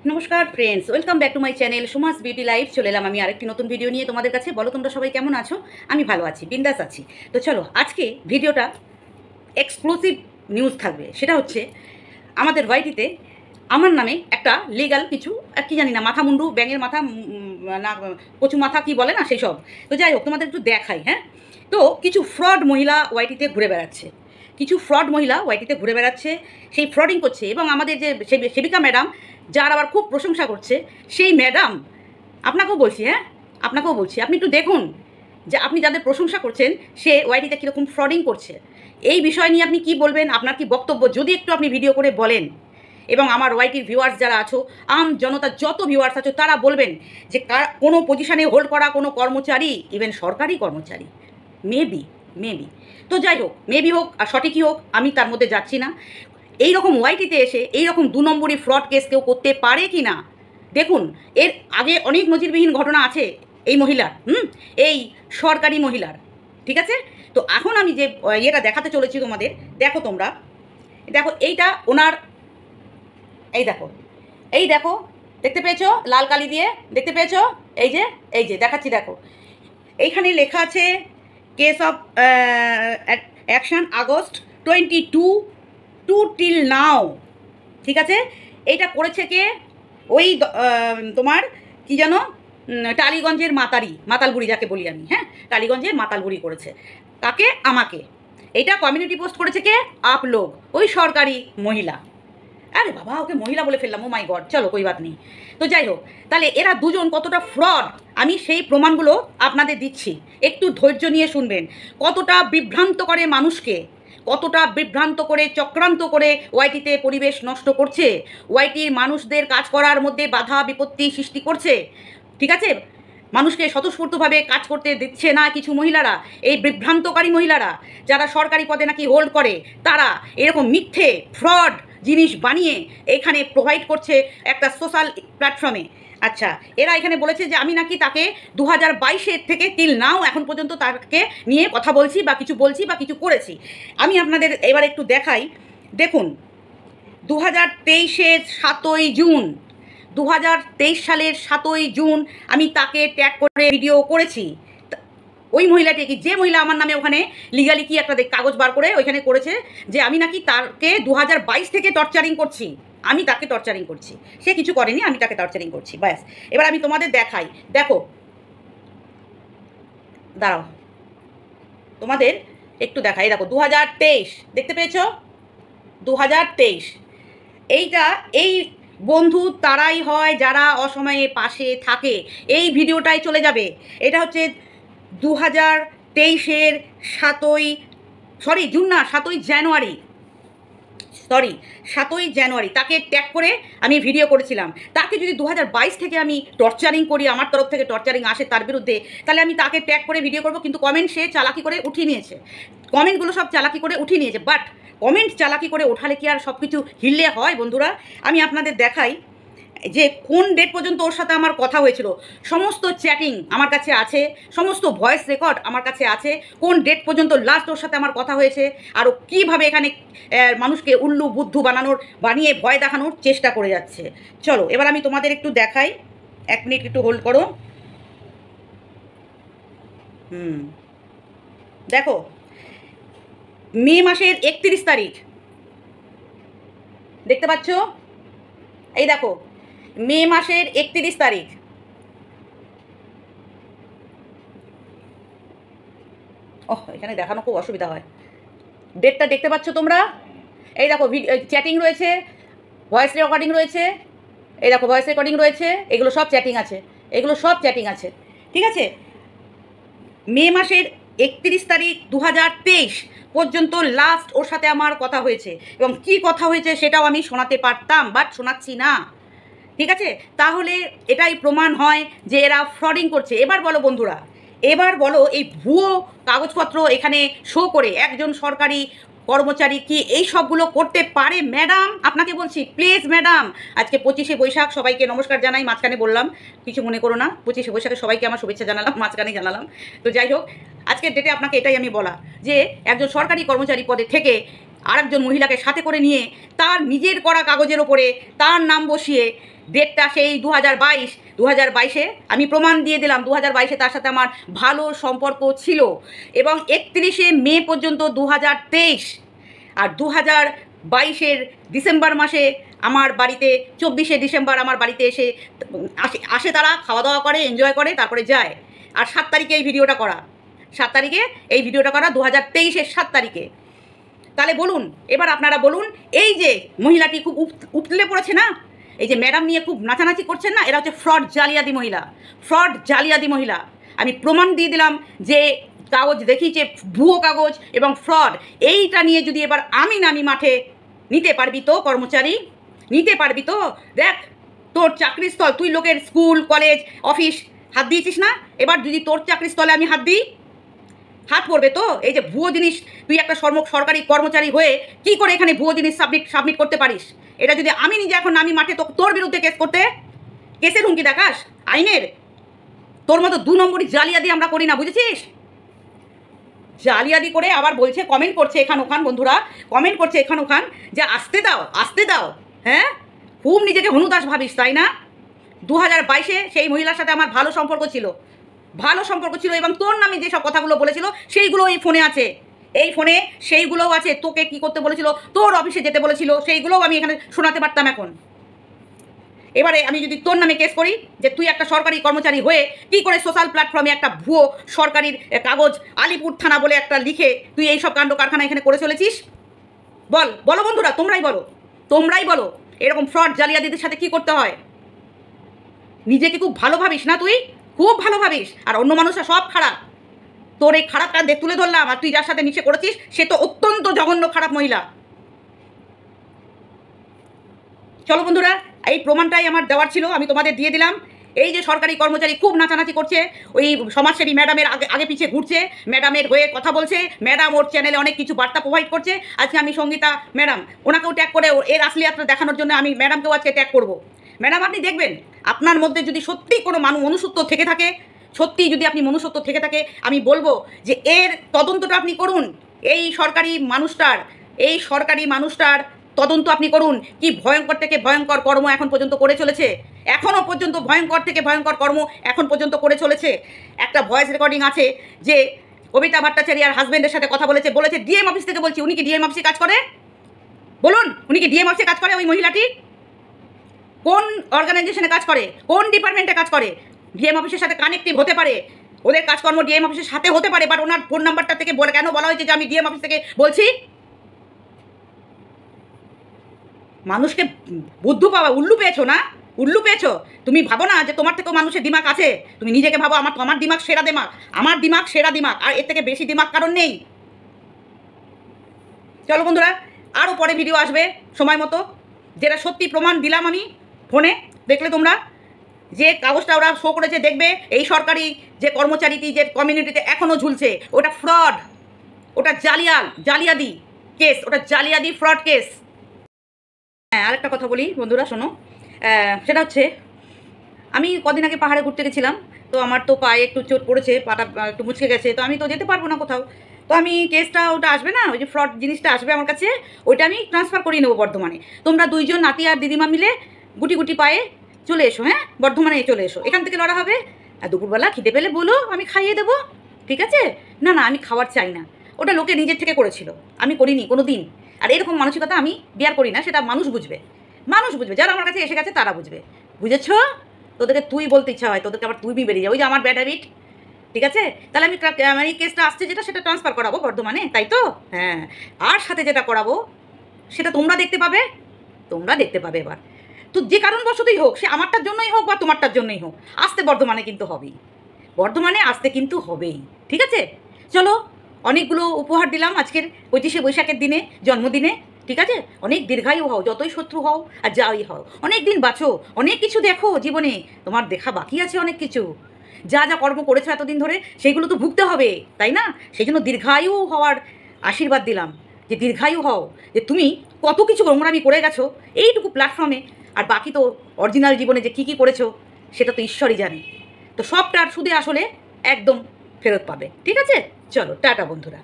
নমস্কার friends, welcome back to my channel Suma's beauty life. চলে এলাম আমি আরেকটি নতুন ভিডিও নিয়ে তোমাদের কাছে। বলো তোমরা সবাই কেমন আছো? আমি ভালো আছি, বিন্দাস আছি। তো চলো, আজকে ভিডিওটা এক্সক্লুসিভ নিউজ থাকবে। সেটা হচ্ছে আমাদের ওয়াইটিতে আমার নামে একটা লিগাল কিছু কি জানি না, মাথা মুন্ডু, ব্যাঙের মাথা, না কচু মাথা কি বলে না, সেই সব। তো যাই হোক, তোমাদের একটু দেখাই। হ্যাঁ, তো কিছু ফ্রড মহিলা ওয়াইটিতে ঘুরে বেড়াচ্ছে, কিছু ফ্রড মহিলা ওয়াইটিতে ঘুরে বেড়াচ্ছে, সেই ফ্রডিং করছে। এবং আমাদের যে সেবিকা ম্যাডাম, যার আবার খুব প্রশংসা করছে, সেই ম্যাডাম, আপনাকেও বলছি, হ্যাঁ আপনাকেও বলছি, আপনি একটু দেখুন যে আপনি যাদের প্রশংসা করছেন সে ওয়াইটিতে কীরকম ফ্রডিং করছে। এই বিষয় নিয়ে আপনি কি বলবেন, আপনার কি বক্তব্য, যদি একটু আপনি ভিডিও করে বলেন। এবং আমার ওয়াইটির ভিউয়ার্স যারা আছো, আম জনতা যত ভিউয়ার্স আছো, তারা বলবেন যে কোনো পজিশানে হোল্ড করা কোনো কর্মচারী, ইভেন সরকারি কর্মচারী, মেবি মেবি তো যাই হোক, মেবি হোক আর সঠিকই হোক, আমি তার মধ্যে যাচ্ছি না। এই রকম ওয়াইটিতে এসে এই রকম 2 নম্বরই ফ্রড কেস কেউ করতে পারে কি না দেখুন। এর আগে অনেক নজিরবিহীন ঘটনা আছে এই মহিলার, এই সরকারি মহিলার, ঠিক আছে। তো এখন আমি যে ইয়েটা দেখাতে চলেছি তোমাদের, দেখো তোমরা, দেখো এইটা ওনার, এই দেখো, এই দেখো, দেখতে পেয়েছো লাল কালি দিয়ে, দেখতে পেয়েছো? এই যে দেখাচ্ছি, দেখো এইখানে লেখা আছে case of action August 22 two till now, ঠিক আছে। এইটা করেছে কে? ওই তোমার কি জানো, টালিগঞ্জের মাতালবুড়ি যাকে বলি আমি, হ্যাঁ, টালিগঞ্জের মাতালবুড়ি করেছে। কাকে? আমাকে। এটা কমিউনিটি পোস্ট করেছে কে? আপ লোক, ওই সরকারি মহিলা। আরে বাবা, ওকে মহিলা বলে ফেললাম, ও মাই গড। চলো, কই বাত নেই। তো যাই হোক, তাহলে এরা দুজন কতটা ফ্রড আমি সেই প্রমাণগুলো আপনাদের দিচ্ছি, একটু ধৈর্য নিয়ে শুনবেন। কতটা বিভ্রান্ত করে মানুষকে, কতটা বিভ্রান্ত করে, চক্রান্ত করে ওয়াইটিতে পরিবেশ নষ্ট করছে, ওয়াইটির মানুষদের কাজ করার মধ্যে বাধা বিপত্তি সৃষ্টি করছে, ঠিক আছে। মানুষকে স্বতঃস্ফূর্তভাবে কাজ করতে দিচ্ছে না কিছু মহিলারা, এই বিভ্রান্তকারী মহিলারা যারা সরকারি পদে নাকি হোল্ড করে, তারা এরকম মিথ্যে ফ্রড জিনিস বানিয়ে এখানে প্রোভাইড করছে একটা সোশ্যাল প্ল্যাটফর্মে। আচ্ছা, এরা এখানে বলেছে যে আমি নাকি তাকে 2022 থেকে টিল নাও এখন পর্যন্ত তাকে নিয়ে কথা বলছি বা কিছু বলছি বা কিছু করেছি। আমি আপনাদের এবার একটু দেখাই। দেখুন, 2023 7ই জুন, 2023 সালের 7ই জুন আমি তাকে ট্যাগ করে ভিডিও করেছি। ওই মহিলাটিকে, যে মহিলা আমার নামে ওখানে লিগালি কি একটা কাগজ বার করে ওইখানে করেছে যে আমি নাকি তাকে 2022 থেকে টর্চারিং করছি, আমি তাকে টর্চারিং করছি। সে কিছু করেনি, আমি তাকে টর্চারিং করছি, ব্যাস। এবার আমি তোমাদের দেখাই, দেখো, দাঁড়াও, তোমাদের একটু দেখাই। দেখো 2023, দেখতে পেয়েছো? 2023। এইটা, এই বন্ধু তারাই হয় যারা অসময়ে পাশে থাকে। এই ভিডিওটাই চলে যাবে। এটা হচ্ছে 2023-এর 7ই জানুয়ারি, 7ই জানুয়ারি তাকে ট্যাগ করে আমি ভিডিও করেছিলাম। তাকে যদি 2022 থেকে আমি টর্চারিং করি, আমার তরফ থেকে টর্চারিং আসে তার বিরুদ্ধে, তাহলে আমি তাকে ট্যাগ করে ভিডিও করব। কিন্তু কমেন্ট সে চালাকি করে উঠিয়ে নিয়েছে, কমেন্টগুলো সব চালাকি করে উঠিয়ে নিয়েছে। বাট কমেন্ট চালাকি করে ওঠালে কি আর সব কিছু হিললে হয় বন্ধুরা? আমি আপনাদের দেখাই যে কোন ডেট পর্যন্ত ওর সাথে আমার কথা হয়েছিল। সমস্ত চ্যাটিং আমার কাছে আছে, সমস্ত ভয়েস রেকর্ড আমার কাছে আছে, কোন ডেট পর্যন্ত লাস্ট ওর সাথে আমার কথা হয়েছে, আর ও কীভাবে এখানে মানুষকে উল্লু বুদ্ধু বানিয়ে ভয় দেখানোর চেষ্টা করে যাচ্ছে। চলো, এবার আমি তোমাদের একটু দেখাই। 1 মিনিট একটু হোল্ড করো। দেখো, মে মাসের 31 তারিখ, দেখতে পাচ্ছ? এই দেখো, মে মাসের 31 তারিখ। ওহ, এখানে দেখানো খুব অসুবিধা হয়, ডেটটা দেখতে পাচ্ছ তোমরা? এই দেখো, চ্যাটিং রয়েছে, ভয়েস রেকর্ডিং রয়েছে, এই দেখো ভয়েস রেকর্ডিং রয়েছে, এগুলো সব চ্যাটিং আছে, এগুলো সব চ্যাটিং আছে, ঠিক আছে। মে মাসের 31 তারিখ 2023 পর্যন্ত লাস্ট ওর সাথে আমার কথা হয়েছে, এবং কি কথা হয়েছে সেটাও আমি শোনাতে পারতাম, বাট শোনাচ্ছি না, ঠিক আছে। তাহলে এটাই প্রমাণ হয় যে এরা ফ্রডিং করছে। এবার বলো বন্ধুরা, এবার বলো, এই ভুয়ো কাগজপত্র এখানে শো করে একজন সরকারি কর্মচারী কি এই সবগুলো করতে পারে? ম্যাডাম, আপনাকে বলছি, প্লিজ ম্যাডাম, আজকে 25শে বৈশাখ, সবাইকে নমস্কার জানাই। মাঝখানে বললাম, কিছু মনে করো না, 25শে বৈশাখে সবাইকে আমার শুভেচ্ছা জানালাম, মাঝখানে জানালাম। তো যাই হোক, আজকের ডেটে আপনাকে এটাই আমি বলা, যে একজন সরকারি কর্মচারী পদে থেকে আরেকজন মহিলাকে সাথে করে নিয়ে তার নিজের করা কাগজের ওপরে তার নাম বসিয়ে ডেটটা সেই 2022 আমি প্রমাণ দিয়ে দিলাম 2022 তার সাথে আমার ভালো সম্পর্ক ছিল এবং 31শে মে পর্যন্ত 2023 আর 2022 ডিসেম্বর মাসে আমার বাড়িতে 24শে ডিসেম্বর আমার বাড়িতে এসে আসে তারা খাওয়া দাওয়া করে এনজয় করে তারপরে যায়। আর 7 তারিখে এই ভিডিওটা করা 7 তারিখে এই ভিডিওটা করা 2023-এর 7 তারিখে। তাহলে বলুন এবার আপনারা বলুন, এই যে মহিলাটি খুব উতলে পড়েছে না, এই যে ম্যাডাম নিয়ে খুব নাচানাচি করছেন না, এরা হচ্ছে ফ্রড জালিয়াতি মহিলা, ফ্রড জালিয়াতি মহিলা। আমি প্রমাণ দিয়ে দিলাম যে কাগজ দেখিয়েছে ভুয়ো কাগজ এবং ফ্রড। এইটা নিয়ে যদি এবার আমি নামি মাঠে, নিতে পারবি তো কর্মচারী, নিতে পারবি তো? দেখ তোর চাকরির স্থল, তুই লোকের স্কুল কলেজ অফিস হাত দিয়েছিস না, এবার যদি তোর চাকরির স্থলে আমি হাত দিই, হাত পড়বে তো? এই যে ভুয়ো জিনিস, তুই একটা সরকারি কর্মচারী হয়ে কি করে এখানে ভুয়ো জিনিস সাবমিট করতে পারিস? এটা যদি আমি নিজে এখন নামি মাঠে তোর বিরুদ্ধে কেস করতে, কেসের হুমকি দেখাস আইনের, তোর মতো 2 নম্বরই জালিয়াতি আমরা করি না, বুঝেছিস? জালিয়াতি করে আবার বলছে, কমেন্ট করছে এখান ওখান, বন্ধুরা কমেন্ট করছে এখান ওখান যে আসতে দাও আসতে দাও। হ্যাঁ, খুব নিজেকে হনুদাস ভাবিস তাই না? 2022-এ সেই মহিলার সাথে আমার ভালো সম্পর্ক ছিল, ভালো সম্পর্ক ছিল এবং তোর নামে যেসব কথাগুলো বলেছিল সেইগুলো এই ফোনে আছে, এই ফোনে সেইগুলোও আছে। তোকে কি করতে বলেছিল, তোর অফিসে যেতে বলেছিল, সেইগুলোও আমি এখানে শোনাতে পারতাম এখন। এবারে আমি যদি তোর নামে কেস করি যে তুই একটা সরকারি কর্মচারী হয়ে কি করে সোশ্যাল প্ল্যাটফর্মে একটা ভুয়ো সরকারির কাগজ আলিপুর থানা বলে একটা লিখে তুই এই সব কাণ্ড কারখানা এখানে করে চলেছিস, বলো বন্ধুরা, তোমরাই বলো এরকম ফ্রড জালিয়াতিদের সাথে কি করতে হয়? নিজেকে খুব ভালো ভাবিস না, তুই খুব ভালো ভাবিস, আর অন্য মানুষরা সব খারাপ। তোর এই খারাপটা তুলে ধরলাম, আর তুই যার সাথে মিশে করেছিস সে তো অত্যন্ত জঘন্য খারাপ মহিলা। চলো বন্ধুরা, এই প্রমাণটাই আমার দেওয়ার ছিল, আমি তোমাদের দিয়ে দিলাম। এই যে সরকারি কর্মচারী খুব নাচানাচি করছে, ওই সমাজসেবী ম্যাডামের আগে পিছিয়ে ঘুরছে, ম্যাডামের হয়ে কথা বলছে, ম্যাডাম ওর চ্যানেলে অনেক কিছু বার্তা প্রোভাইড করছে। আজকে আমি সঙ্গীতা ম্যাডাম, ওনাকেও ট্যাগ করে এর আসলিয়াতটা দেখানোর জন্য আমি ম্যাডামকেও আজকে ট্যাগ করবো। ম্যাডাম আপনি দেখবেন আপনার মধ্যে যদি সত্যি কোনো মনুষ্যত্ব থেকে থাকে, সত্যি যদি আপনি মনুষ্যত্ব থেকে থাকে, আমি বলবো যে এর তদন্তটা আপনি করুন। এই সরকারি মানুষটার তদন্ত আপনি করুন। কি ভয়ঙ্কর থেকে ভয়ঙ্কর কর্ম এখন পর্যন্ত করে চলেছে, এখনও পর্যন্ত ভয়ঙ্কর থেকে ভয়ঙ্কর কর্ম এখন পর্যন্ত করে চলেছে। একটা ভয়েস রেকর্ডিং আছে যে কবিতা ভট্টাচার্যের হাজব্যান্ডের সাথে কথা বলেছে ডিএম অফিস থেকে বলছি। উনি কি ডিএম অফিসে কাজ করে? বলুন, উনি কি ডিএম অফিসে কাজ করে? ওই মহিলাটি কোন অর্গানাইজেশনে কাজ করে, কোন ডিপার্টমেন্টে কাজ করে? ডিএম অফিসের সাথে কানেক্টিভ হতে পারে, ওদের কাজকর্ম ডিএম অফিসের সাথে হতে পারে, বাট ওনার ফোন নাম্বারটা থেকে কেন বলা হয়েছে যে আমি ডিএম অফিস থেকে বলছি? মানুষকে উল্লু পেয়েছো না, উল্লু পেয়েছো। তুমি ভাবো না যে তোমার থেকেও মানুষের দিমাগ আছে? তুমি নিজেকে ভাবো আমার দিমাগ সেরা দিমাগ, আমার দিমাগ সেরা দিমাগ, আর এর থেকে বেশি দিমাগ কারণ নেই। চলো বন্ধুরা, আরও পরে ভিডিও আসবে সময় মতো, যেটা সত্যি প্রমাণ দিলাম আমি ফোনে। দেখলে তোমরা যে কাগজটা ওরা শো করেছে, দেখবে এই সরকারি যে কর্মচারীটি যে কমিউনিটিতে এখনও ঝুলছে, ওটা ফ্রড, ওটা জালিয়াতি কেস, ওটা জালিয়াতি ফ্রড কেস। হ্যাঁ, আরেকটা কথা বলি বন্ধুরা, শোনো। সেটা হচ্ছে আমি কদিন আগে পাহাড়ে ঘুরতে গেছিলাম, তো আমার তো পায়ে একটু চোট পড়েছে, পাটা একটু মুচকে গেছে, তো আমি তো যেতে পারবো না কোথাও। তো আমি কেসটা ওটা আসবে না, ওই যে ফ্রড জিনিসটা আসবে আমার কাছে, ওইটা আমি ট্রান্সফার করিয়ে নেবো বর্ধমানে। তোমরা 2 জন নাতি আর দিদিমা মিলে গুটি গুটি পায়ে চলে এসো, হ্যাঁ বর্ধমানে চলে এসো, এখান থেকে লড়া হবে। আর দুপুরবেলা খিদে পেলে বলো, আমি খাইয়ে দেবো, ঠিক আছে? না আমি খাওয়ার চাই না, ওটা লোকে নিজের থেকে করেছিল, আমি করিনি কোনো দিন। আর এরকম মানসিকতা আমি বিয়ার করি না, সেটা মানুষ বুঝবে, যারা আমার কাছে এসে গেছে তারা বুঝবে, বুঝেছো? তোদেরকে তুই বলতে ইচ্ছা হয়, তোদেরকে আবার তুই বেরিয়ে যাও, ওই যে আমার ব্যাড হ্যাবিট, ঠিক আছে? তাহলে আমি এই কেসটা আসছে যেটা, সেটা ট্রান্সফার করাবো বর্ধমানে, তাই তো? হ্যাঁ, আর সাথে যেটা করাবো সেটা তোমরা দেখতে পাবে এবার। তো যে কারণবশতই হোক, সে আমারটার জন্যই হোক বা তোমারটার জন্যই হোক, আসতে বর্ধমানে কিন্তু হবেই, ঠিক আছে? চলো, অনেকগুলো উপহার দিলাম আজকের 25শে বৈশাখের দিনে, জন্মদিনে, ঠিক আছে? অনেক দীর্ঘায়ু হও, যতই শত্রু হও আর যাই হও, অনেক দিন বাঁচো, অনেক কিছু দেখো জীবনে, তোমার দেখা বাকি আছে অনেক কিছু। যা কর্ম করেছো এতদিন ধরে সেইগুলো তো ভুগতে হবে, তাই না? সেই জন্য দীর্ঘায়ু হওয়ার আশীর্বাদ দিলাম, যে দীর্ঘায়ু হও, যে তুমি কত কিছু নোংরামি করে গেছো এইটুকু প্ল্যাটফর্মে, আর বাকি তো অরিজিনাল জীবনে যে কী করেছো সেটা তো ঈশ্বরই জানে। তো সবটার সুদে আসলে একদম ফেরত পাবে, ঠিক আছে? চলো টাটা বন্ধুরা।